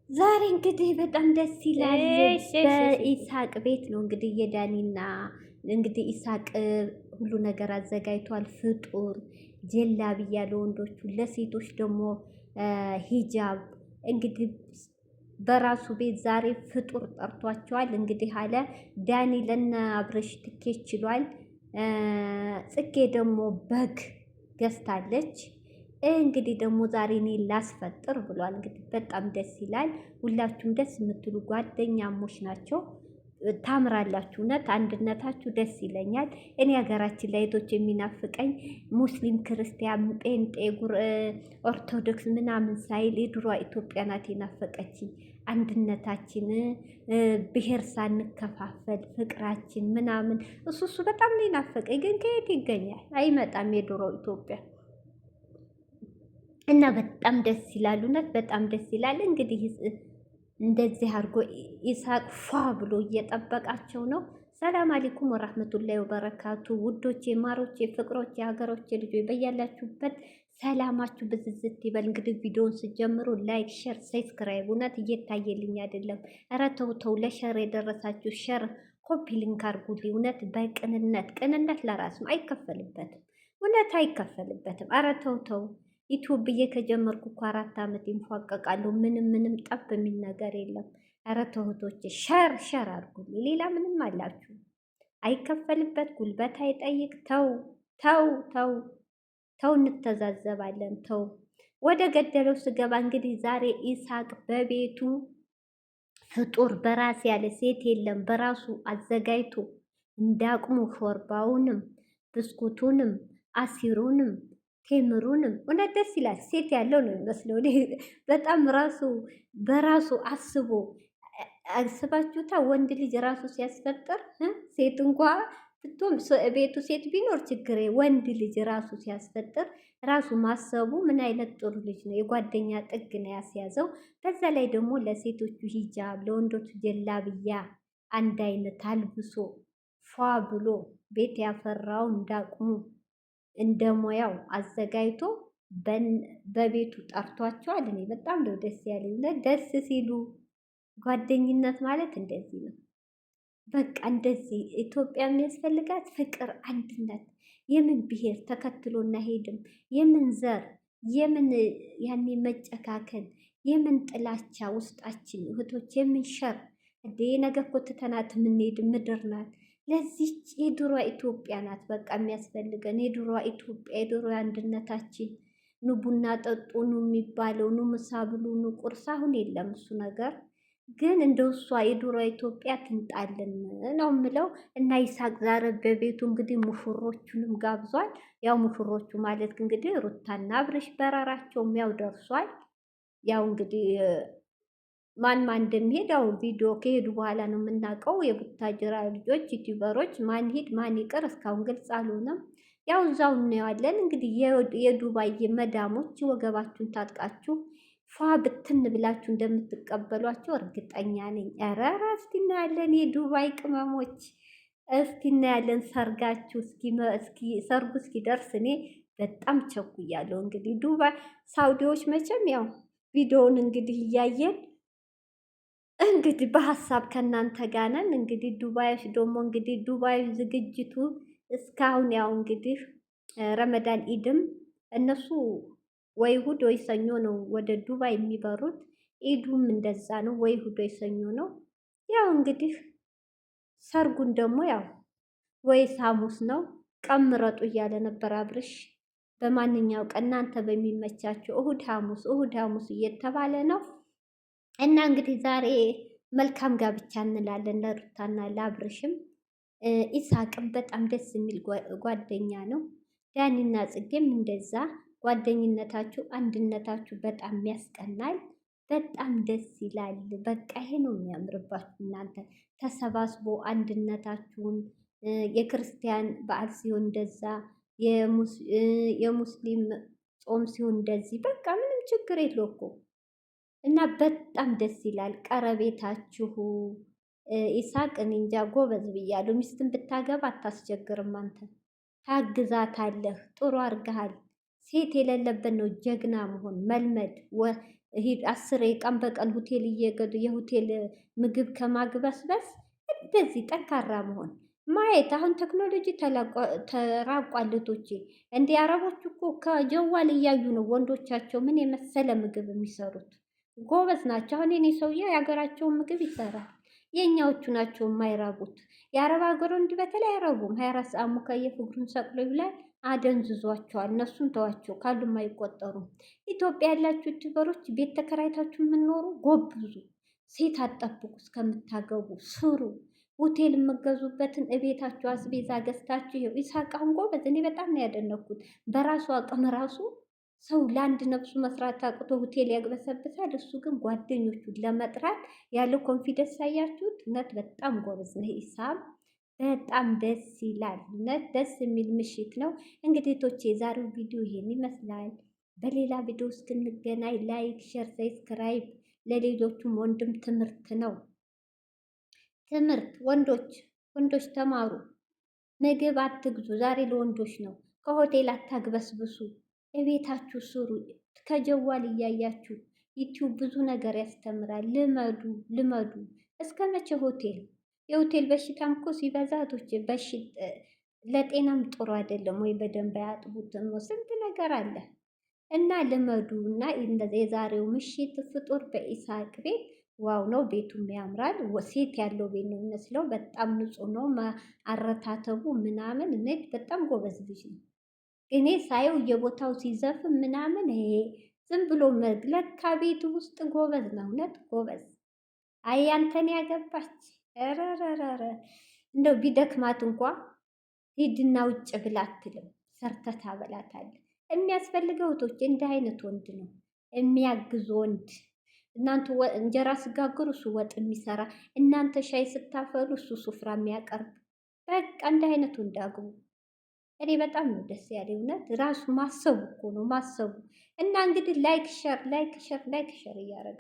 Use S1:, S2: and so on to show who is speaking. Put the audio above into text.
S1: ዛሬ እንግዲህ በጣም ደስ ይላል። በኢሳቅ ቤት ነው እንግዲህ የዳኒና እንግዲህ ኢሳቅ ሁሉ ነገር አዘጋጅቷል። ፍጡር ጀላብያ ለወንዶቹ፣ ለሴቶች ደግሞ ሂጃብ። እንግዲህ በራሱ ቤት ዛሬ ፍጡር ጠርቷቸዋል። እንግዲህ አለ ዳኒ ለነ አብረሽ ትኬት ችሏል። ጽጌ ደግሞ በግ ገዝታለች። እንግዲህ ደግሞ ዛሬ እኔ ላስፈጥር ብሏል። እንግዲህ በጣም ደስ ይላል። ሁላችሁም ደስ የምትሉ ጓደኛሞች ናቸው። ታምራላችሁ። እውነት አንድነታችሁ ደስ ይለኛል። እኔ ሀገራችን ላይ እህቶች የሚናፍቀኝ ሙስሊም፣ ክርስቲያን፣ ጴንጤ፣ ኦርቶዶክስ ምናምን ሳይል የድሯ ኢትዮጵያ ናት የናፈቀችኝ። አንድነታችን፣ ብሔር ሳንከፋፈል ፍቅራችን ምናምን እሱ በጣም ነው የናፈቀኝ። ግን ከየት ይገኛል? አይመጣም የድሮ ኢትዮጵያ እና በጣም ደስ ይላል። እውነት በጣም ደስ ይላል። እንግዲህ እንደዚህ አድርጎ ኢሳቅ ፏ ብሎ እየጠበቃቸው ነው። ሰላም አለይኩም ወራህመቱላሂ ወበረካቱ። ውዶቼ፣ ማሮቼ፣ ፍቅሮቼ፣ የሀገሮቼ ልጆች በያላችሁበት ሰላማችሁ ብዝዝት ይበል። እንግዲህ ቪዲዮውን ስጀምሩ ላይክ፣ ሼር፣ ሰብስክራይብ። እውነት እየታየልኝ አይደለም። ኧረ ተው ተው። ለሸር የደረሳችሁ ሸር ኮፒ ሊንክ አድርጉልኝ። እውነት በቅንነት ቅንነት ለራስ ነው፣ አይከፈልበትም። እውነት አይከፈልበትም። ኧረ ተው ተው። ዩቲዩብ ብዬ ከጀመርኩ እኮ 4 ዓመት ይንፏቀቃለሁ። ምንም ጠብ የሚል ነገር የለም። ኧረ ተውቶች ሸር ሸር አድርጉልኝ። ሌላ ምንም አላችሁ አይከፈልበት፣ ጉልበት አይጠይቅ። ተው ተው ተው ተው፣ እንተዛዘባለን። ተው። ወደ ገደለው ስገባ እንግዲህ ዛሬ ኢሳቅ በቤቱ ፍጡር በራስ ያለ ሴት የለም በራሱ አዘጋጅቶ እንዳቅሙ ሾርባውንም ብስኩቱንም አሲሩንም ቴምሩንም እውነት ደስ ይላል። ሴት ያለው ነው የሚመስለው። በጣም ራሱ በራሱ አስቦ አስባችሁታ። ወንድ ልጅ ራሱ ሲያስፈጥር ሴት እንኳ ብትሆን ቤቱ ሴት ቢኖር ችግር፣ ወንድ ልጅ ራሱ ሲያስፈጥር ራሱ ማሰቡ ምን አይነት ጥሩ ልጅ ነው። የጓደኛ ጥግ ነው ያስያዘው። በዛ ላይ ደግሞ ለሴቶቹ ሂጃብ፣ ለወንዶቹ ጀላብያ አንድ አይነት አልብሶ ፏ ብሎ ቤት ያፈራው እንዳቅሙ እንደ ሙያው አዘጋጅቶ በቤቱ ጠርቷቸዋል። እኔ በጣም ነው ደስ ያለኝ። ደስ ሲሉ ጓደኝነት ማለት እንደዚህ ነው። በቃ እንደዚህ ኢትዮጵያ የሚያስፈልጋት ፍቅር፣ አንድነት። የምን ብሔር ተከትሎና ሄድም፣ የምን ዘር፣ የምን ያኔ መጨካከል፣ የምን ጥላቻ ውስጣችን እህቶች፣ የምን ሸር እንዴ! ነገ እኮ ትተናት የምንሄድ ምድር ናት። ለዚች የድሮ ኢትዮጵያ ናት በቃ የሚያስፈልገን። የድሮ ኢትዮጵያ፣ የድሮ አንድነታችን። ኑ ቡና ጠጡ ኑ የሚባለው፣ ኑ ምሳ ብሉ፣ ኑ ቁርስ። አሁን የለም እሱ ነገር። ግን እንደው እሷ የድሮ ኢትዮጵያ ትንጣልን ነው የምለው። እና ይሳቅ ዛሬ በቤቱ እንግዲህ ሙሽሮቹንም ጋብዟል። ያው ሙሽሮቹ ማለት እንግዲህ ሩታና አብርሽ በረራቸውም ያው ደርሷል። ያው እንግዲህ ማን እንደሚሄድ ያው ቪዲዮ ከሄዱ በኋላ ነው የምናውቀው። የቡታጅራ ልጆች ዩቲዩበሮች ማን ሂድ ማን ይቅር እስካሁን ግልጽ አልሆነም። ያው እዛው እናየዋለን። እንግዲህ የዱባይ መዳሞች ወገባችሁን ታጥቃችሁ ፏ ብትን ብላችሁ እንደምትቀበሏቸው እርግጠኛ ነኝ። ኧረ እስቲ እናያለን። የዱባይ ቅመሞች እስቲ እናያለን። ሰርጋችሁ እስኪ ሰርጉ እስኪደርስ እኔ በጣም ቸኩያለሁ። እንግዲህ ዱባይ ሳውዲዎች መቼም ያው ቪዲዮውን እንግዲህ እያየን እንግዲህ በሀሳብ ከእናንተ ጋር ነን። እንግዲህ ዱባዮች ደግሞ እንግዲህ ዱባይ ዝግጅቱ እስካሁን ያው እንግዲህ ረመዳን ኢድም እነሱ ወይ እሑድ ወይ ሰኞ ነው ወደ ዱባይ የሚበሩት። ኢዱም እንደዛ ነው፣ ወይ እሑድ ወይ ሰኞ ነው። ያው እንግዲህ ሰርጉን ደግሞ ያው ወይስ ሐሙስ ነው። ቀን ምረጡ እያለ ነበር አብርሽ። በማንኛው ቀን እናንተ በሚመቻቸው እሑድ ሐሙስ እየተባለ ነው። እና እንግዲህ ዛሬ መልካም ጋብቻ እንላለን ለሩታና ለአብርሽም። ኢሳቅም በጣም ደስ የሚል ጓደኛ ነው። ዳኒና ጽጌም እንደዛ ጓደኝነታችሁ፣ አንድነታችሁ በጣም ያስቀናል። በጣም ደስ ይላል። በቃ ይሄ ነው የሚያምርባችሁ እናንተ ተሰባስቦ አንድነታችሁን። የክርስቲያን በዓል ሲሆን እንደዛ፣ የሙስሊም ጾም ሲሆን እንደዚህ በቃ ምንም ችግር የለው እኮ እና በጣም ደስ ይላል ቀረቤታችሁ። ኢሳቅ እኔ እንጃ ጎበዝ ብያለሁ። ሚስትን ብታገባ አታስቸግርም አንተ ታግዛታለህ። ጥሩ አድርገሃል። ሴት የሌለበት ነው ጀግና መሆን መልመድ። 10 ቀን በቀን ሆቴል እየገዱ የሆቴል ምግብ ከማግበስበስ እንደዚህ ጠንካራ መሆን ማየት። አሁን ቴክኖሎጂ ተራቋል እህቶቼ። እንደ አረቦች እኮ ከጀዋል እያዩ ነው ወንዶቻቸው ምን የመሰለ ምግብ የሚሰሩት። ጎበዝ ናቸው። አሁን የኔ ሰውዬ የሀገራቸውን ምግብ ይሰራል። የእኛዎቹ ናቸው የማይረቡት። የአረብ ሀገር ወንድ በተለይ አይረቡም። 24 ሰዓት ሙከየፍ እግሩን ሰቅሎ ይብላል። አደንዝዟቸዋል። እነሱን ተዋቸው ካሉም አይቆጠሩም። ኢትዮጵያ ያላችሁ ዩቲዩበሮች ቤት ተከራይታችሁ የምኖሩ ጎብዙ። ሴት አትጠብቁ፣ እስከምታገቡ ስሩ። ሆቴል የምገዙበትን እቤታችሁ አስቤዛ ገዝታችሁ ይኸው ይሳቅ አሁን ጎበዝ። እኔ በጣም ነው ያደነኩት። በራሱ አቅም ራሱ ሰው ለአንድ ነፍሱ መስራት አቅቶ ሆቴል ያግበሰብሳል። እሱ ግን ጓደኞቹን ለመጥራት ያለው ኮንፊደንስ ያያችሁት። እውነት በጣም ጎበዝ ነው ኢሳም። በጣም ደስ ይላል። እውነት ደስ የሚል ምሽት ነው። እንግዲህ ቶቼ የዛሬው ቪዲዮ ይሄን ይመስላል። በሌላ ቪዲዮ እስክንገናኝ ላይክ፣ ሼር፣ ሰብስክራይብ ለሌሎቹም ወንድም ትምህርት ነው። ትምህርት ወንዶች ተማሩ። ምግብ አትግዙ። ዛሬ ለወንዶች ነው። ከሆቴል አታግበስብሱ። እቤታችሁ ስሩ። ከጀዋል እያያችሁ ዩቲዩብ ብዙ ነገር ያስተምራል። ልመዱ። እስከ መቼ ሆቴል? የሆቴል በሽታም እኮ ሲበዛ ለጤናም ጥሩ አይደለም። ወይ በደንብ አያጥቡትም። ስንት ነገር አለ እና ልመዱ። እና የዛሬው ምሽት ፍጡር በኢሳቅ ቤት ዋው ነው። ቤቱም ያምራል። ሴት ያለው ቤት ነው የሚመስለው። በጣም ንጹህ ነው። አረታተቡ ምናምን እኔት በጣም ጎበዝ ልጅ ነው። እኔ ሳየው የቦታው ሲዘፍን ምናምን ይሄ ዝም ብሎ ለካ ቤቱ ውስጥ ጎበዝ ነው። እውነት ጎበዝ። አይ አንተን ያገባች ረረረረ እንደው ቢደክማት እንኳ ሂድና ውጭ ብላ አትልም። ሰርተታ በላታል። የሚያስፈልገው እህቶች እንደ አይነት ወንድ ነው የሚያግዝ ወንድ። እናንተ እንጀራ ስጋግሩ እሱ ወጥ የሚሰራ፣ እናንተ ሻይ ስታፈሉ እሱ ሱፍራ የሚያቀርብ። በቃ እንደ አይነት ወንድ አግቡ። እኔ በጣም ነው ደስ ያለ። እውነት ራሱ ማሰቡ እኮ ነው ማሰቡ። እና እንግዲህ ላይክ ሸር እያደረጋል